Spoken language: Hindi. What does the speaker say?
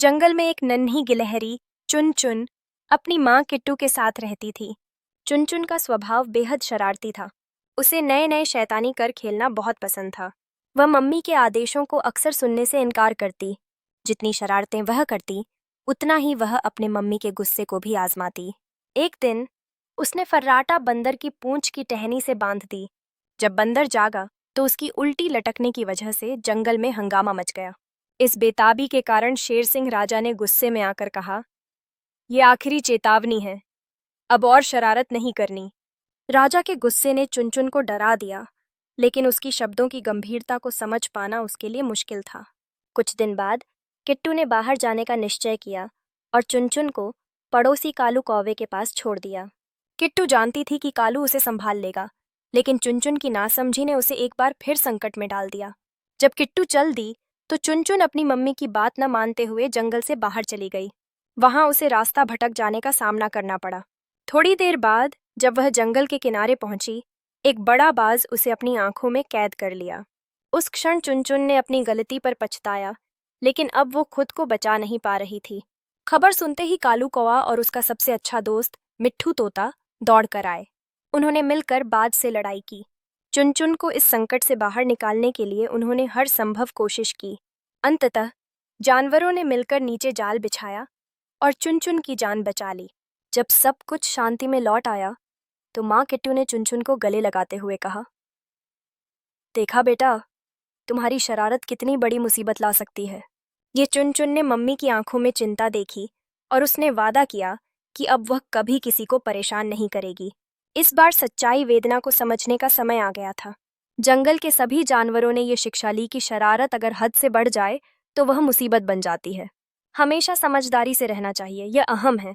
जंगल में एक नन्ही गिलहरी चुन-चुन अपनी माँ किट्टू के साथ रहती थी। चुन-चुन का स्वभाव बेहद शरारती था। उसे नए-नए शैतानी कर खेलना बहुत पसंद था। वह मम्मी के आदेशों को अक्सर सुनने से इनकार करती। जितनी शरारतें वह करती, उतना ही वह अपने मम्मी के गुस्से को भी आजमाती। एक दिन उसने फर्राटा बंदर की पूंछ की टहनी से बांध दी। जब बंदर जागा तो उसकी उल्टी लटकने की वजह से जंगल में हंगामा मच गया। इस बेताबी के कारण शेर सिंह राजा ने गुस्से में आकर कहा, ये आखिरी चेतावनी है, अब और शरारत नहीं करनी। राजा के गुस्से ने चुनचुन को डरा दिया, लेकिन उसकी शब्दों की गंभीरता को समझ पाना उसके लिए मुश्किल था। कुछ दिन बाद किट्टू ने बाहर जाने का निश्चय किया और चुनचुन को पड़ोसी कालू कौवे के पास छोड़ दिया। किट्टू जानती थी कि कालू उसे संभाल लेगा, लेकिन चुनचुन की नासमझी ने उसे एक बार फिर संकट में डाल दिया। जब किट्टू चल दी तो चुनचुन अपनी मम्मी की बात न मानते हुए जंगल से बाहर चली गई। वहां उसे रास्ता भटक जाने का सामना करना पड़ा। थोड़ी देर बाद जब वह जंगल के किनारे पहुंची, एक बड़ा बाज उसे अपनी आंखों में कैद कर लिया। उस क्षण चुनचुन ने अपनी गलती पर पछताया, लेकिन अब वो खुद को बचा नहीं पा रही थी। खबर सुनते ही कालू कौवा और उसका सबसे अच्छा दोस्त मिट्ठू तोता दौड़ कर आए। उन्होंने मिलकर बाज से लड़ाई की। चुनचुन को इस संकट से बाहर निकालने के लिए उन्होंने हर संभव कोशिश की। अंततः जानवरों ने मिलकर नीचे जाल बिछाया और चुनचुन की जान बचा ली। जब सब कुछ शांति में लौट आया तो माँ किट्टू ने चुनचुन को गले लगाते हुए कहा, देखा बेटा, तुम्हारी शरारत कितनी बड़ी मुसीबत ला सकती है। ये चुनचुन ने मम्मी की आंखों में चिंता देखी और उसने वादा किया कि अब वह कभी किसी को परेशान नहीं करेगी। इस बार सच्चाई वेदना को समझने का समय आ गया था। जंगल के सभी जानवरों ने ये शिक्षा ली कि शरारत अगर हद से बढ़ जाए तो वह मुसीबत बन जाती है। हमेशा समझदारी से रहना चाहिए, यह अहम है।